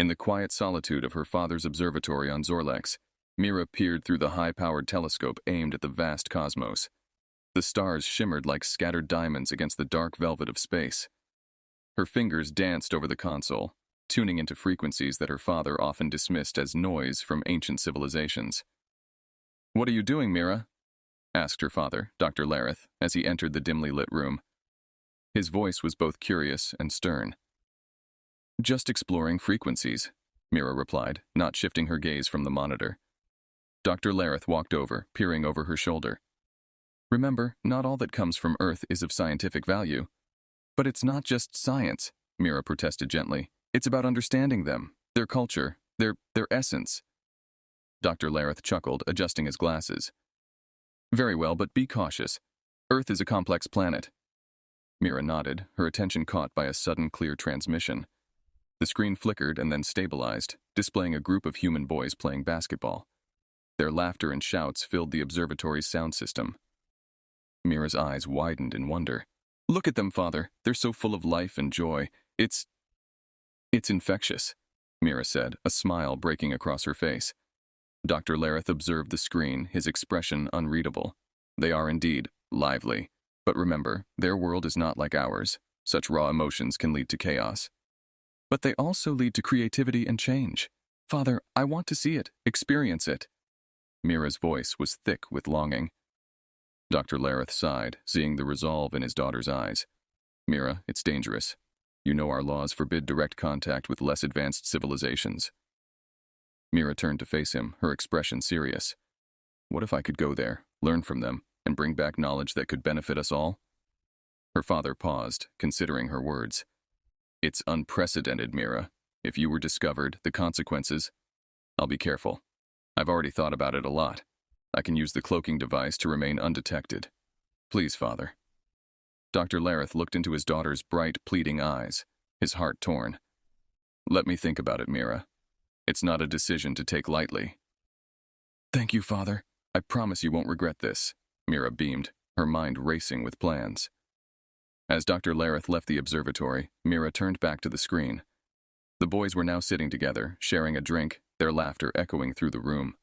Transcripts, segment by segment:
In the quiet solitude of her father's observatory on Zorlex, Mira peered through the high-powered telescope aimed at the vast cosmos. The stars shimmered like scattered diamonds against the dark velvet of space. Her fingers danced over the console, tuning into frequencies that her father often dismissed as noise from ancient civilizations. "What are you doing, Mira?" asked her father, Dr. Lareth, as he entered the dimly lit room. His voice was both curious and stern. "Just exploring frequencies," Mira replied, not shifting her gaze from the monitor. Dr. Lareth walked over, peering over her shoulder. "Remember, not all that comes from Earth is of scientific value." "But it's not just science," Mira protested gently. "It's about understanding them, their culture, their essence." Dr. Lareth chuckled, adjusting his glasses. "Very well, but be cautious. Earth is a complex planet." Mira nodded, her attention caught by a sudden clear transmission. The screen flickered and then stabilized, displaying a group of human boys playing basketball. Their laughter and shouts filled the observatory's sound system. Mira's eyes widened in wonder. "Look at them, Father. They're so full of life and joy. It's infectious," Mira said, a smile breaking across her face. Dr. Lareth observed the screen, his expression unreadable. "They are indeed lively. But remember, their world is not like ours. Such raw emotions can lead to chaos. But they also lead to creativity and change. Father, I want to see it, experience it." Mira's voice was thick with longing. Dr. Lareth sighed, seeing the resolve in his daughter's eyes. "Mira, it's dangerous. You know our laws forbid direct contact with less advanced civilizations." Mira turned to face him, her expression serious. "What if I could go there, learn from them, and bring back knowledge that could benefit us all?" Her father paused, considering her words. "It's unprecedented, Mira. If you were discovered, the consequences... I'll be careful. I've already thought about it a lot. I can use the cloaking device to remain undetected. Please, Father." Dr. Lareth looked into his daughter's bright, pleading eyes, his heart torn. "Let me think about it, Mira. It's not a decision to take lightly." "Thank you, Father. I promise you won't regret this," Mira beamed, her mind racing with plans. As Dr. Lareth left the observatory, Mira turned back to the screen. The boys were now sitting together, sharing a drink, their laughter echoing through the room.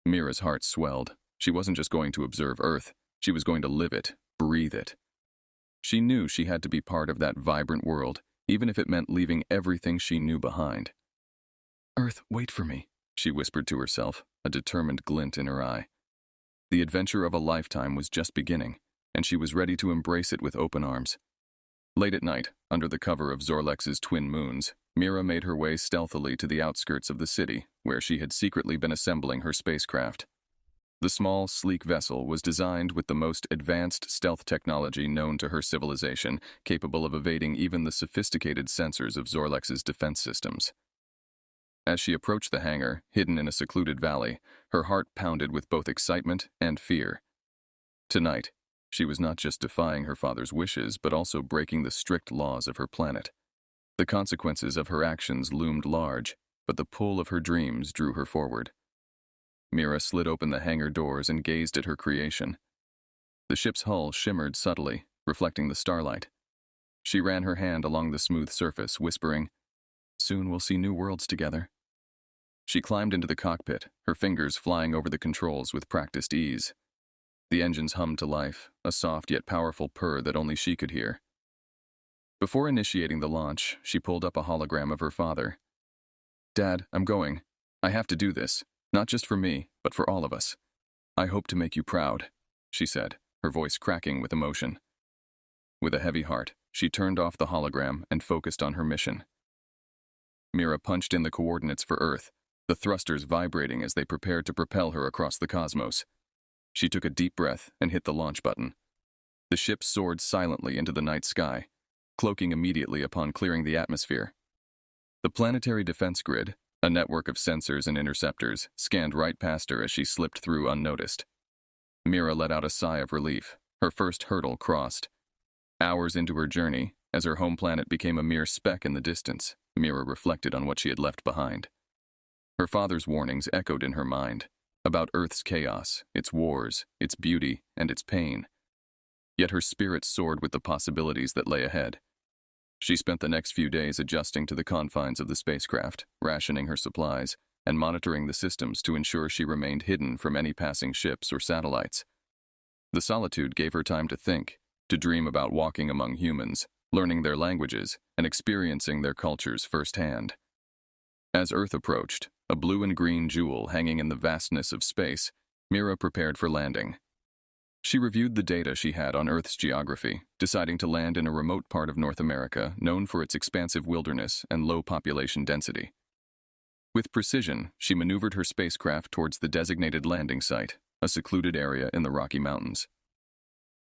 Mira's heart swelled. She wasn't just going to observe Earth, she was going to live it, breathe it. She knew she had to be part of that vibrant world, even if it meant leaving everything she knew behind. "Earth, wait for me," she whispered to herself, a determined glint in her eye. The adventure of a lifetime was just beginning, and she was ready to embrace it with open arms. Late at night, under the cover of Zorlex's twin moons, Mira made her way stealthily to the outskirts of the city, where she had secretly been assembling her spacecraft. The small, sleek vessel was designed with the most advanced stealth technology known to her civilization, capable of evading even the sophisticated sensors of Zorlex's defense systems. As she approached the hangar, hidden in a secluded valley, her heart pounded with both excitement and fear. Tonight, she was not just defying her father's wishes, but also breaking the strict laws of her planet. The consequences of her actions loomed large, but the pull of her dreams drew her forward. Mira slid open the hangar doors and gazed at her creation. The ship's hull shimmered subtly, reflecting the starlight. She ran her hand along the smooth surface, whispering, "Soon we'll see new worlds together." She climbed into the cockpit, her fingers flying over the controls with practiced ease. The engines hummed to life, a soft yet powerful purr that only she could hear. Before initiating the launch, she pulled up a hologram of her father. "Dad, I'm going. I have to do this, not just for me, but for all of us. I hope to make you proud," she said, her voice cracking with emotion. With a heavy heart, she turned off the hologram and focused on her mission. Mira punched in the coordinates for Earth, the thrusters vibrating as they prepared to propel her across the cosmos. She took a deep breath and hit the launch button. The ship soared silently into the night sky, cloaking immediately upon clearing the atmosphere. The planetary defense grid, a network of sensors and interceptors, scanned right past her as she slipped through unnoticed. Mira let out a sigh of relief, her first hurdle crossed. Hours into her journey, as her home planet became a mere speck in the distance, Mira reflected on what she had left behind. Her father's warnings echoed in her mind, about Earth's chaos, its wars, its beauty, and its pain. Yet her spirit soared with the possibilities that lay ahead. She spent the next few days adjusting to the confines of the spacecraft, rationing her supplies, and monitoring the systems to ensure she remained hidden from any passing ships or satellites. The solitude gave her time to think, to dream about walking among humans, learning their languages, and experiencing their cultures firsthand. As Earth approached, a blue and green jewel hanging in the vastness of space, Mira prepared for landing. She reviewed the data she had on Earth's geography, deciding to land in a remote part of North America known for its expansive wilderness and low population density. With precision, she maneuvered her spacecraft towards the designated landing site, a secluded area in the Rocky Mountains.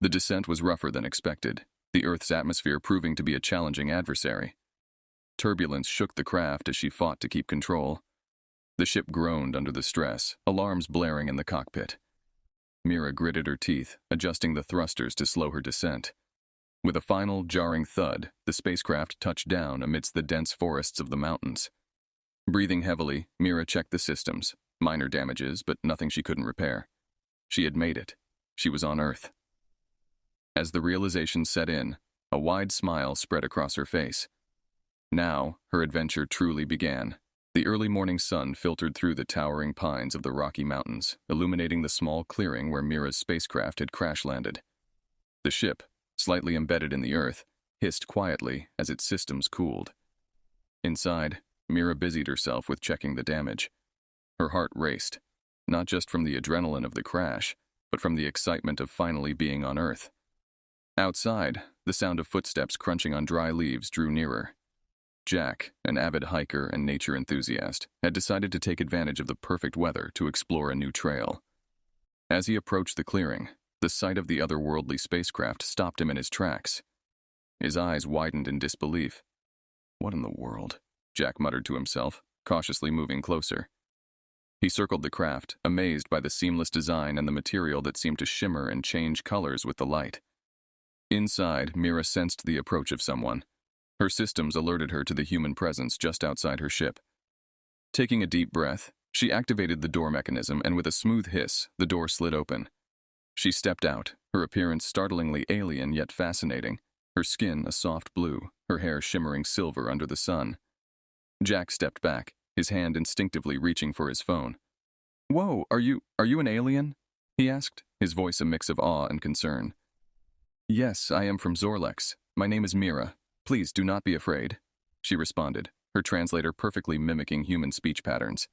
The descent was rougher than expected, the Earth's atmosphere proving to be a challenging adversary. Turbulence shook the craft as she fought to keep control. The ship groaned under the stress, alarms blaring in the cockpit. Mira gritted her teeth, adjusting the thrusters to slow her descent. With a final, jarring thud, the spacecraft touched down amidst the dense forests of the mountains. Breathing heavily, Mira checked the systems. Minor damages, but nothing she couldn't repair. She had made it. She was on Earth. As the realization set in, a wide smile spread across her face. Now, her adventure truly began. The early morning sun filtered through the towering pines of the Rocky Mountains, illuminating the small clearing where Mira's spacecraft had crash-landed. The ship, slightly embedded in the Earth, hissed quietly as its systems cooled. Inside, Mira busied herself with checking the damage. Her heart raced, not just from the adrenaline of the crash, but from the excitement of finally being on Earth. Outside, the sound of footsteps crunching on dry leaves drew nearer. Jack, an avid hiker and nature enthusiast, had decided to take advantage of the perfect weather to explore a new trail. As he approached the clearing, the sight of the otherworldly spacecraft stopped him in his tracks. His eyes widened in disbelief. "What in the world?" Jack muttered to himself, cautiously moving closer. He circled the craft, amazed by the seamless design and the material that seemed to shimmer and change colors with the light. Inside, Mira sensed the approach of someone. Her systems alerted her to the human presence just outside her ship. Taking a deep breath, she activated the door mechanism, and with a smooth hiss, the door slid open. She stepped out, her appearance startlingly alien yet fascinating, her skin a soft blue, her hair shimmering silver under the sun. Jack stepped back, his hand instinctively reaching for his phone. "Whoa, are you an alien?" he asked, his voice a mix of awe and concern. "Yes, I am from Zorlex. My name is Mira. Please do not be afraid," she responded, her translator perfectly mimicking human speech patterns.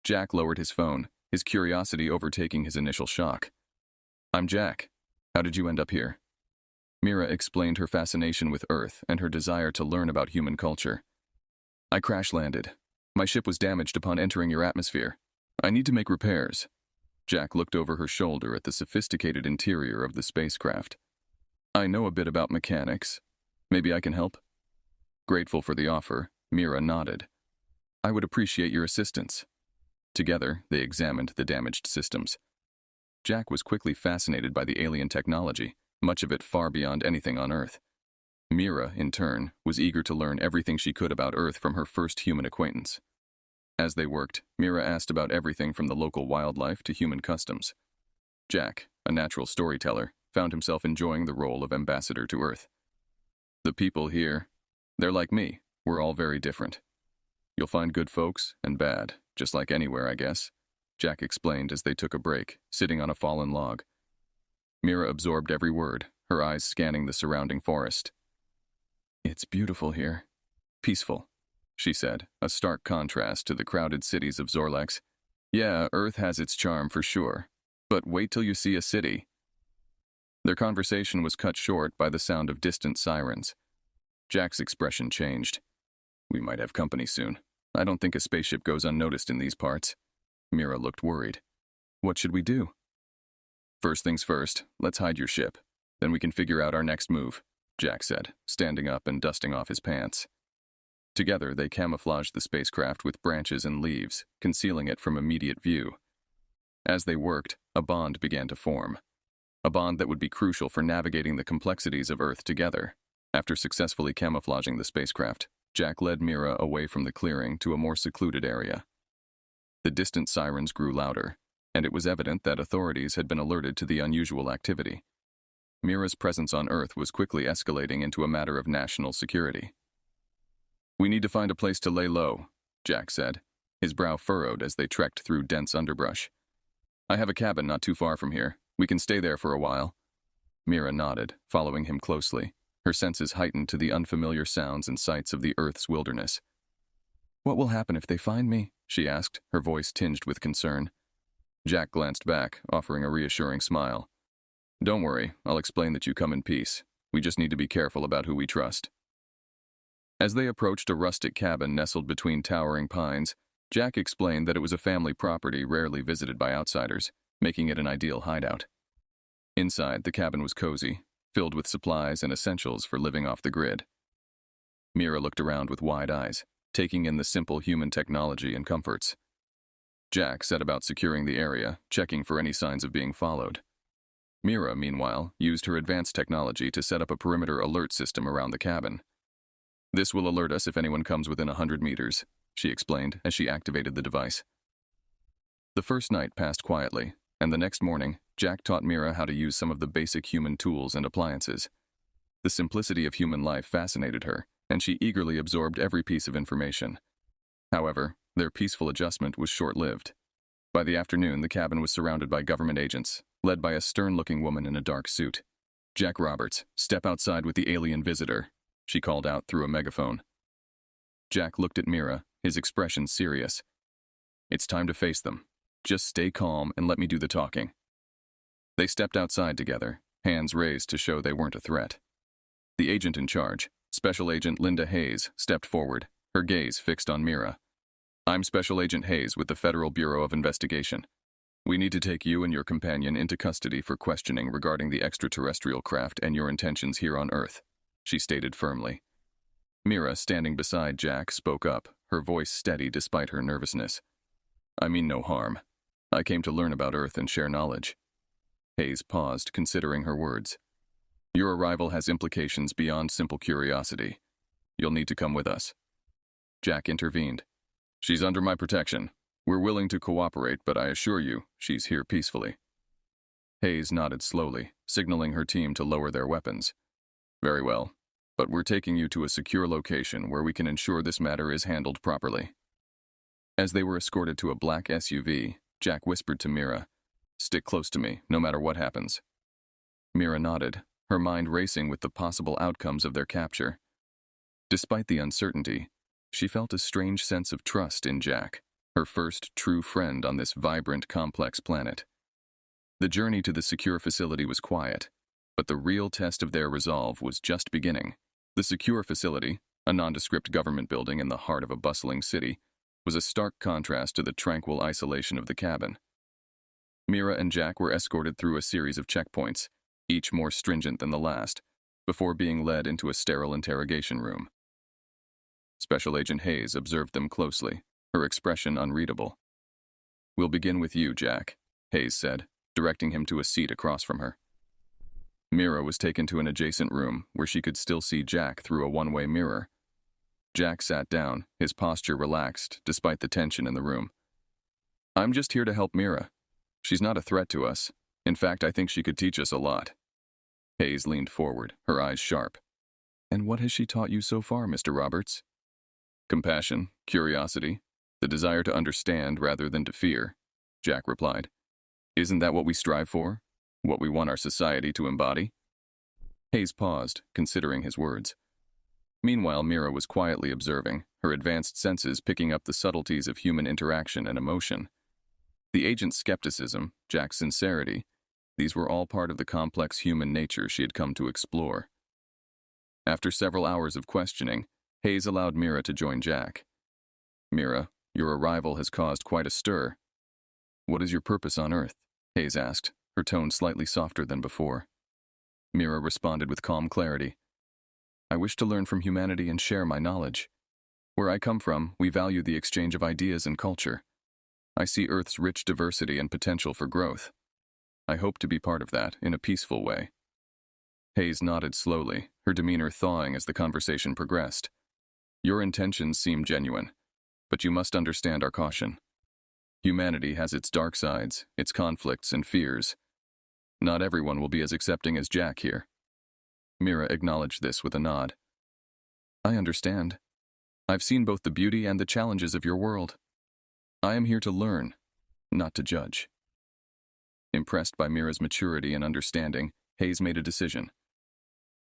Jack lowered his phone, his curiosity overtaking his initial shock. "I'm Jack. How did you end up here?" Mira explained her fascination with Earth and her desire to learn about human culture. "I crash-landed. My ship was damaged upon entering your atmosphere. I need to make repairs." Jack looked over her shoulder at the sophisticated interior of the spacecraft. "I know a bit about mechanics. Maybe I can help?" Grateful for the offer, Mira nodded. "I would appreciate your assistance." Together, they examined the damaged systems. Jack was quickly fascinated by the alien technology, much of it far beyond anything on Earth. Mira, in turn, was eager to learn everything she could about Earth from her first human acquaintance. As they worked, Mira asked about everything from the local wildlife to human customs. Jack, a natural storyteller, found himself enjoying the role of ambassador to Earth. "The people here, they're like me. We're all very different. You'll find good folks and bad, just like anywhere, I guess," Jack explained as they took a break, sitting on a fallen log. Mira absorbed every word, her eyes scanning the surrounding forest. "It's beautiful here. Peaceful," she said, a stark contrast to the crowded cities of Zorlex. "Yeah, Earth has its charm for sure. But wait till you see a city." Their conversation was cut short by the sound of distant sirens. Jack's expression changed. "We might have company soon. I don't think a spaceship goes unnoticed in these parts." Mira looked worried. "What should we do?" "First things first, let's hide your ship. Then we can figure out our next move," Jack said, standing up and dusting off his pants. Together, they camouflaged the spacecraft with branches and leaves, concealing it from immediate view. As they worked, a bond began to form. A bond that would be crucial for navigating the complexities of Earth together. After successfully camouflaging the spacecraft, Jack led Mira away from the clearing to a more secluded area. The distant sirens grew louder, and it was evident that authorities had been alerted to the unusual activity. Mira's presence on Earth was quickly escalating into a matter of national security. "We need to find a place to lay low," Jack said, his brow furrowed as they trekked through dense underbrush. "I have a cabin not too far from here. We can stay there for a while." Mira nodded, following him closely, her senses heightened to the unfamiliar sounds and sights of the Earth's wilderness. "What will happen if they find me?" she asked, her voice tinged with concern. Jack glanced back, offering a reassuring smile. "Don't worry, I'll explain that you come in peace. We just need to be careful about who we trust." As they approached a rustic cabin nestled between towering pines, Jack explained that it was a family property rarely visited by outsiders, making it an ideal hideout. Inside, the cabin was cozy, filled with supplies and essentials for living off the grid. Mira looked around with wide eyes, taking in the simple human technology and comforts. Jack set about securing the area, checking for any signs of being followed. Mira, meanwhile, used her advanced technology to set up a perimeter alert system around the cabin. "This will alert us if anyone comes within 100 meters, she explained as she activated the device. The first night passed quietly, and the next morning, Jack taught Mira how to use some of the basic human tools and appliances. The simplicity of human life fascinated her, and she eagerly absorbed every piece of information. However, their peaceful adjustment was short-lived. By the afternoon, the cabin was surrounded by government agents, led by a stern-looking woman in a dark suit. "Jack Roberts, step outside with the alien visitor," she called out through a megaphone. Jack looked at Mira, his expression serious. "It's time to face them. Just stay calm and let me do the talking." They stepped outside together, hands raised to show they weren't a threat. The agent in charge, Special Agent Linda Hayes, stepped forward, her gaze fixed on Mira. "I'm Special Agent Hayes with the Federal Bureau of Investigation. We need to take you and your companion into custody for questioning regarding the extraterrestrial craft and your intentions here on Earth," she stated firmly. Mira, standing beside Jack, spoke up, her voice steady despite her nervousness. "I mean no harm. I came to learn about Earth and share knowledge." Hayes paused, considering her words. "Your arrival has implications beyond simple curiosity. You'll need to come with us." Jack intervened. "She's under my protection. We're willing to cooperate, but I assure you, she's here peacefully." Hayes nodded slowly, signaling her team to lower their weapons. "Very well, but we're taking you to a secure location where we can ensure this matter is handled properly." As they were escorted to a black SUV, Jack whispered to Mira, "Stick close to me, no matter what happens." Mira nodded, her mind racing with the possible outcomes of their capture. Despite the uncertainty, she felt a strange sense of trust in Jack, her first true friend on this vibrant, complex planet. The journey to the secure facility was quiet, but the real test of their resolve was just beginning. The secure facility, a nondescript government building in the heart of a bustling city, was a stark contrast to the tranquil isolation of the cabin. Mira and Jack were escorted through a series of checkpoints, each more stringent than the last, before being led into a sterile interrogation room. Special Agent Hayes observed them closely, her expression unreadable. "We'll begin with you, Jack," Hayes said, directing him to a seat across from her. Mira was taken to an adjacent room where she could still see Jack through a one-way mirror. Jack sat down, his posture relaxed despite the tension in the room. "I'm just here to help Mira. She's not a threat to us. In fact, I think she could teach us a lot." Hayes leaned forward, her eyes sharp. "And what has she taught you so far, Mr. Roberts?" "Compassion, curiosity, the desire to understand rather than to fear," Jack replied. "Isn't that what we strive for? What we want our society to embody?" Hayes paused, considering his words. Meanwhile, Mira was quietly observing, her advanced senses picking up the subtleties of human interaction and emotion. The agent's skepticism, Jack's sincerity, these were all part of the complex human nature she had come to explore. After several hours of questioning, Hayes allowed Mira to join Jack. "Mira, your arrival has caused quite a stir. What is your purpose on Earth?" Hayes asked, her tone slightly softer than before. Mira responded with calm clarity. "I wish to learn from humanity and share my knowledge. Where I come from, we value the exchange of ideas and culture. I see Earth's rich diversity and potential for growth. I hope to be part of that in a peaceful way." Hayes nodded slowly, her demeanor thawing as the conversation progressed. "Your intentions seem genuine, but you must understand our caution. Humanity has its dark sides, its conflicts and fears. Not everyone will be as accepting as Jack here. Mira acknowledged this with a nod. I understand. I've seen both the beauty and the challenges of your world. I am here to learn, not to judge. Impressed by Mira's maturity and understanding, Hayes made a decision.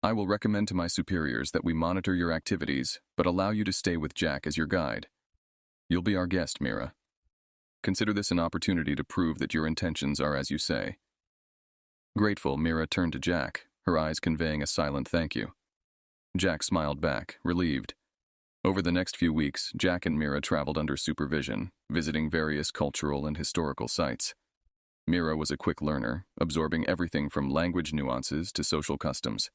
I will recommend to my superiors that we monitor your activities, but allow you to stay with Jack as your guide. You'll be our guest, Mira. Consider this an opportunity to prove that your intentions are as you say. Grateful, Mira turned to Jack, her eyes conveying a silent thank you. Jack smiled back, relieved. Over the next few weeks, Jack and Mira traveled under supervision, visiting various cultural and historical sites. Mira was a quick learner, absorbing everything from language nuances to social customs.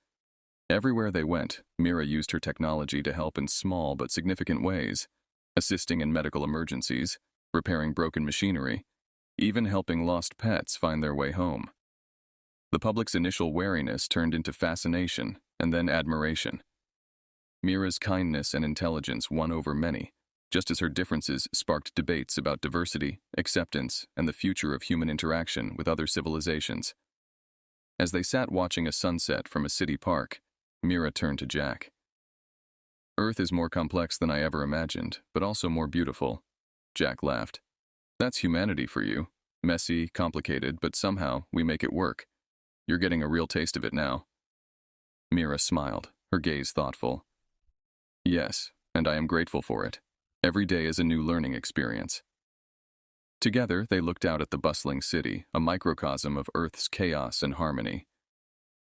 Everywhere they went, Mira used her technology to help in small but significant ways, assisting in medical emergencies, repairing broken machinery, even helping lost pets find their way home. The public's initial wariness turned into fascination and then admiration. Mira's kindness and intelligence won over many, just as her differences sparked debates about diversity, acceptance, and the future of human interaction with other civilizations. As they sat watching a sunset from a city park, Mira turned to Jack. Earth is more complex than I ever imagined, but also more beautiful. Jack laughed. That's humanity for you. Messy, complicated, but somehow we make it work. You're getting a real taste of it now. Mira smiled, her gaze thoughtful. Yes, and I am grateful for it. Every day is a new learning experience. Together, they looked out at the bustling city, a microcosm of Earth's chaos and harmony.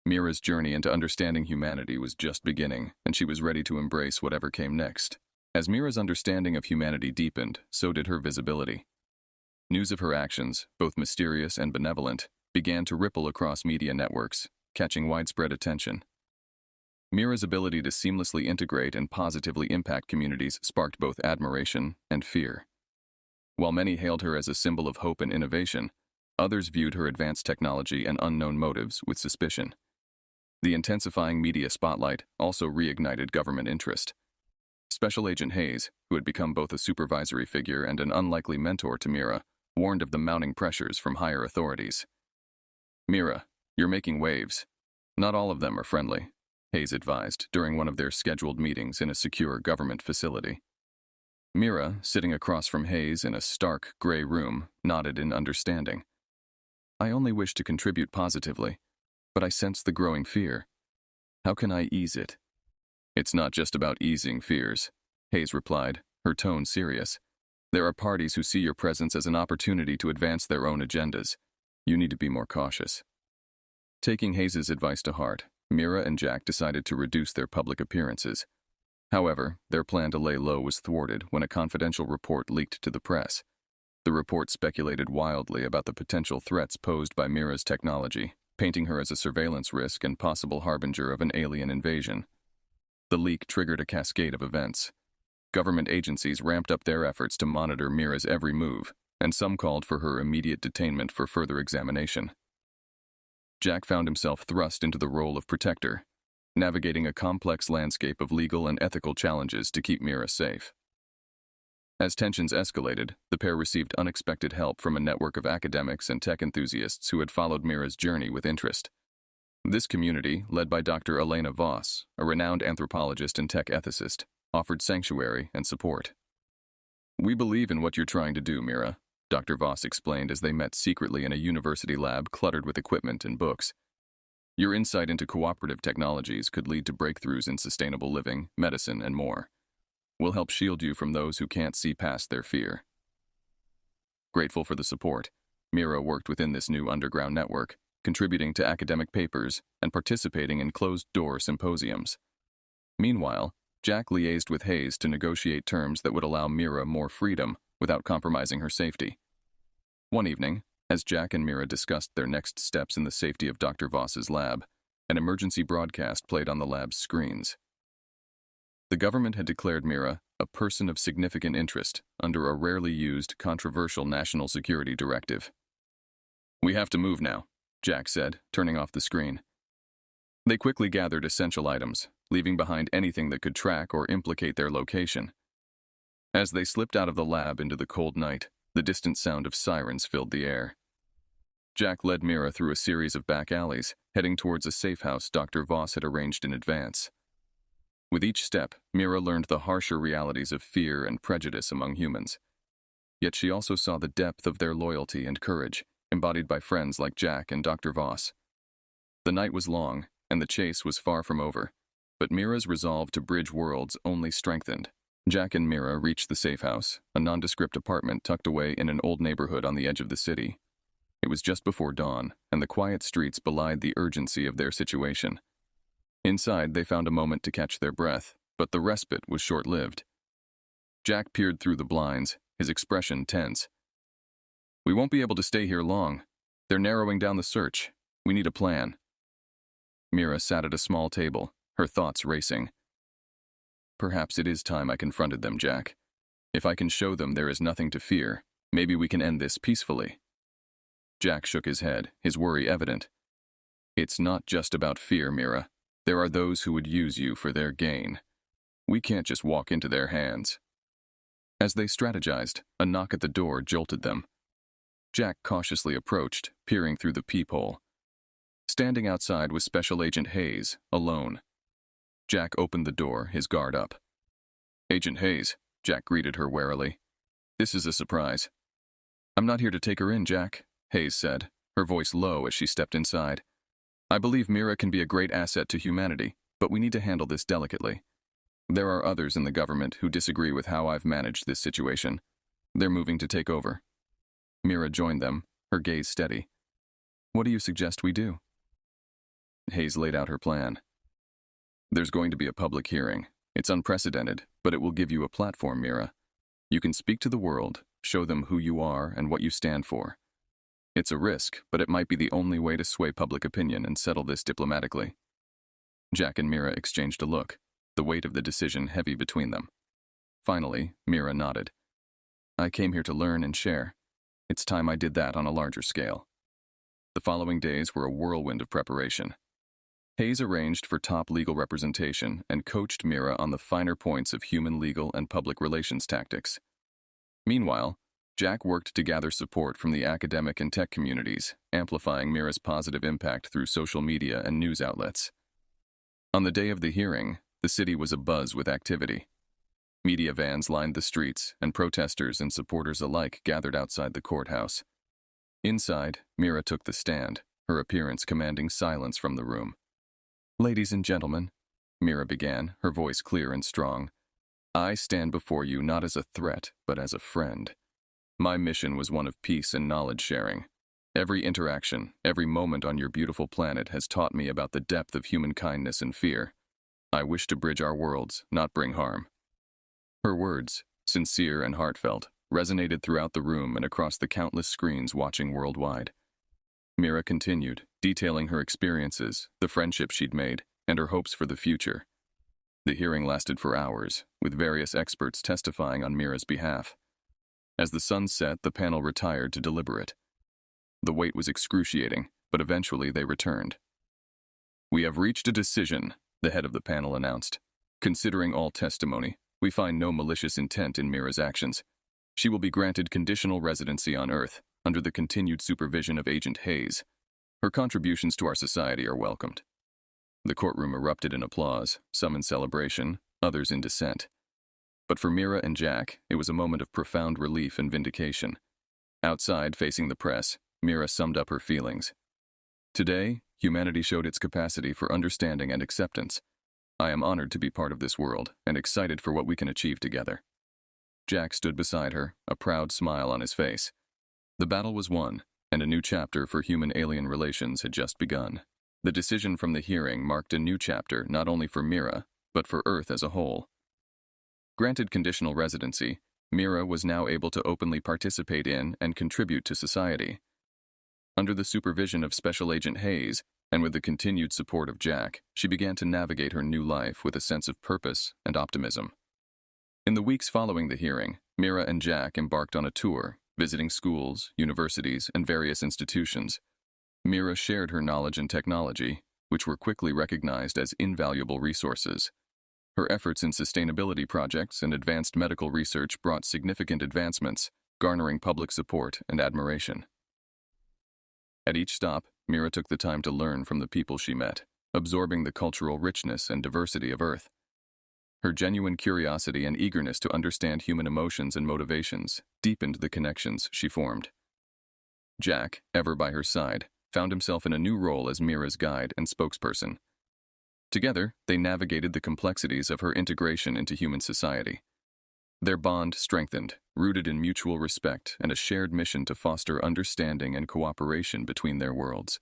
Mira's journey into understanding humanity was just beginning, and she was ready to embrace whatever came next. As Mira's understanding of humanity deepened, so did her visibility. News of her actions, both mysterious and benevolent, began to ripple across media networks, catching widespread attention. Mira's ability to seamlessly integrate and positively impact communities sparked both admiration and fear. While many hailed her as a symbol of hope and innovation, others viewed her advanced technology and unknown motives with suspicion. The intensifying media spotlight also reignited government interest. Special Agent Hayes, who had become both a supervisory figure and an unlikely mentor to Mira, warned of the mounting pressures from higher authorities. Mira, you're making waves. Not all of them are friendly, Hayes advised during one of their scheduled meetings in a secure government facility. Mira, sitting across from Hayes in a stark, gray room, nodded in understanding. I only wish to contribute positively, but I sense the growing fear. How can I ease it? It's not just about easing fears, Hayes replied, her tone serious. There are parties who see your presence as an opportunity to advance their own agendas. You need to be more cautious. Taking Hayes's advice to heart, Mira and Jack decided to reduce their public appearances. However, their plan to lay low was thwarted when a confidential report leaked to the press. The report speculated wildly about the potential threats posed by Mira's technology, painting her as a surveillance risk and possible harbinger of an alien invasion. The leak triggered a cascade of events. Government agencies ramped up their efforts to monitor Mira's every move, and some called for her immediate detainment for further examination. Jack found himself thrust into the role of protector, navigating a complex landscape of legal and ethical challenges to keep Mira safe. As tensions escalated, the pair received unexpected help from a network of academics and tech enthusiasts who had followed Mira's journey with interest. This community, led by Dr. Elena Voss, a renowned anthropologist and tech ethicist, offered sanctuary and support. We believe in what you're trying to do, Mira, Dr. Voss explained as they met secretly in a university lab cluttered with equipment and books. Your insight into cooperative technologies could lead to breakthroughs in sustainable living, medicine, and more. We'll help shield you from those who can't see past their fear. Grateful for the support, Mira worked within this new underground network, contributing to academic papers and participating in closed-door symposiums. Meanwhile, Jack liaised with Hayes to negotiate terms that would allow Mira more freedom without compromising her safety. One evening, as Jack and Mira discussed their next steps in the safety of Dr. Voss's lab, an emergency broadcast played on the lab's screens. The government had declared Mira a person of significant interest under a rarely used, controversial national security directive. We have to move now, Jack said, turning off the screen. They quickly gathered essential items, leaving behind anything that could track or implicate their location. As they slipped out of the lab into the cold night, the distant sound of sirens filled the air. Jack led Mira through a series of back alleys, heading towards a safe house Dr. Voss had arranged in advance. With each step, Mira learned the harsher realities of fear and prejudice among humans. Yet she also saw the depth of their loyalty and courage, embodied by friends like Jack and Dr. Voss. The night was long, and the chase was far from over, but Mira's resolve to bridge worlds only strengthened. Jack and Mira reached the safe house, a nondescript apartment tucked away in an old neighborhood on the edge of the city. It was just before dawn, and the quiet streets belied the urgency of their situation. Inside, they found a moment to catch their breath, but the respite was short-lived. Jack peered through the blinds, his expression tense. "We won't be able to stay here long. They're narrowing down the search. We need a plan." Mira sat at a small table, her thoughts racing. "Perhaps it is time I confronted them, Jack. If I can show them there is nothing to fear, maybe we can end this peacefully." Jack shook his head, his worry evident. "It's not just about fear, Mira. There are those who would use you for their gain. We can't just walk into their hands." As they strategized, a knock at the door jolted them. Jack cautiously approached, peering through the peephole. Standing outside was Special Agent Hayes, alone. Jack opened the door, his guard up. "Agent Hayes," Jack greeted her warily. "This is a surprise." "I'm not here to take her in, Jack," Hayes said, her voice low as she stepped inside. "I believe Mira can be a great asset to humanity, but we need to handle this delicately. There are others in the government who disagree with how I've managed this situation. They're moving to take over." Mira joined them, her gaze steady. "What do you suggest we do?" Hayes laid out her plan. "There's going to be a public hearing. It's unprecedented, but it will give you a platform, Mira. You can speak to the world, show them who you are and what you stand for. It's a risk, but it might be the only way to sway public opinion and settle this diplomatically." Jack and Mira exchanged a look, the weight of the decision heavy between them. Finally, Mira nodded. "I came here to learn and share. It's time I did that on a larger scale." The following days were a whirlwind of preparation. Hayes arranged for top legal representation and coached Mira on the finer points of human legal and public relations tactics. Meanwhile, Jack worked to gather support from the academic and tech communities, amplifying Mira's positive impact through social media and news outlets. On the day of the hearing, the city was abuzz with activity. Media vans lined the streets, and protesters and supporters alike gathered outside the courthouse. Inside, Mira took the stand, her appearance commanding silence from the room. "Ladies and gentlemen," Mira began, her voice clear and strong, "I stand before you not as a threat, but as a friend. My mission was one of peace and knowledge sharing. Every interaction, every moment on your beautiful planet has taught me about the depth of human kindness and fear. I wish to bridge our worlds, not bring harm." Her words, sincere and heartfelt, resonated throughout the room and across the countless screens watching worldwide. Mira continued, detailing her experiences, the friendships she'd made, and her hopes for the future. The hearing lasted for hours, with various experts testifying on Mira's behalf. As the sun set, the panel retired to deliberate. The wait was excruciating, but eventually they returned. "We have reached a decision," the head of the panel announced. "Considering all testimony, we find no malicious intent in Mira's actions. She will be granted conditional residency on Earth, under the continued supervision of Agent Hayes. Her contributions to our society are welcomed." The courtroom erupted in applause, some in celebration, others in dissent. But for Mira and Jack, it was a moment of profound relief and vindication. Outside, facing the press, Mira summed up her feelings. "Today, humanity showed its capacity for understanding and acceptance. I am honored to be part of this world and excited for what we can achieve together." Jack stood beside her, a proud smile on his face. The battle was won, and a new chapter for human-alien relations had just begun. The decision from the hearing marked a new chapter not only for Mira, but for Earth as a whole. Granted conditional residency, Mira was now able to openly participate in and contribute to society. Under the supervision of Special Agent Hayes, and with the continued support of Jack, she began to navigate her new life with a sense of purpose and optimism. In the weeks following the hearing, Mira and Jack embarked on a tour, visiting schools, universities, and various institutions. Mira shared her knowledge and technology, which were quickly recognized as invaluable resources. Her efforts in sustainability projects and advanced medical research brought significant advancements, garnering public support and admiration. At each stop, Mira took the time to learn from the people she met, absorbing the cultural richness and diversity of Earth. Her genuine curiosity and eagerness to understand human emotions and motivations deepened the connections she formed. Jack, ever by her side, found himself in a new role as Mira's guide and spokesperson. Together, they navigated the complexities of her integration into human society. Their bond strengthened, rooted in mutual respect and a shared mission to foster understanding and cooperation between their worlds.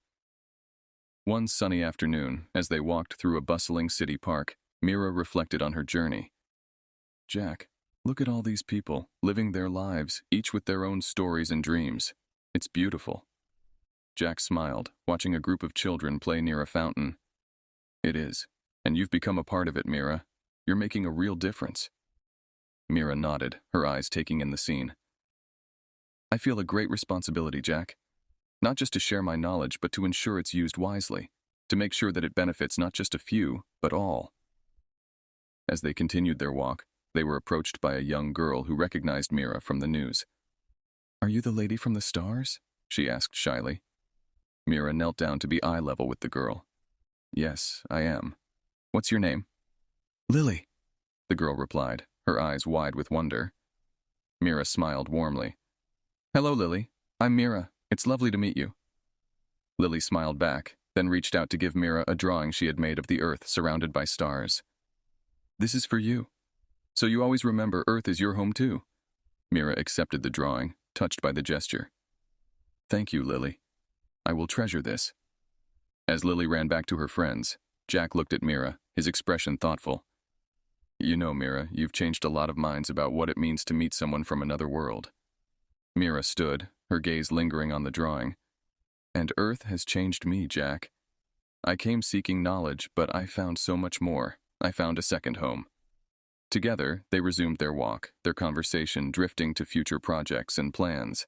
One sunny afternoon, as they walked through a bustling city park, Mira reflected on her journey. Jack, look at all these people, living their lives, each with their own stories and dreams. It's beautiful. Jack smiled, watching a group of children play near a fountain. It is, and you've become a part of it, Mira. You're making a real difference. Mira nodded, her eyes taking in the scene. I feel a great responsibility, Jack. Not just to share my knowledge, but to ensure it's used wisely, to make sure that it benefits not just a few, but all. As they continued their walk, they were approached by a young girl who recognized Mira from the news. Are you the lady from the stars? She asked shyly. Mira knelt down to be eye level with the girl. Yes, I am. What's your name? Lily, the girl replied, her eyes wide with wonder. Mira smiled warmly. Hello, Lily. I'm Mira. It's lovely to meet you. Lily smiled back, then reached out to give Mira a drawing she had made of the Earth surrounded by stars. This is for you. So you always remember Earth is your home too. Mira accepted the drawing, touched by the gesture. Thank you, Lily. I will treasure this. As Lily ran back to her friends, Jack looked at Mira, his expression thoughtful. You know, Mira, you've changed a lot of minds about what it means to meet someone from another world. Mira stood, her gaze lingering on the drawing. And Earth has changed me, Jack. I came seeking knowledge, but I found so much more. I found a second home. Together, they resumed their walk, their conversation drifting to future projects and plans.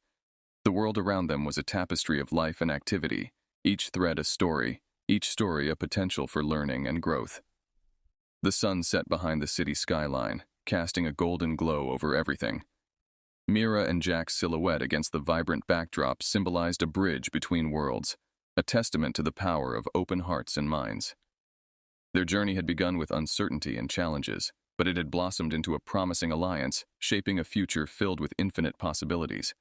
The world around them was a tapestry of life and activity, each thread a story, each story a potential for learning and growth. The sun set behind the city skyline, casting a golden glow over everything. Mira and Jack's silhouette against the vibrant backdrop symbolized a bridge between worlds, a testament to the power of open hearts and minds. Their journey had begun with uncertainty and challenges, but it had blossomed into a promising alliance, shaping a future filled with infinite possibilities.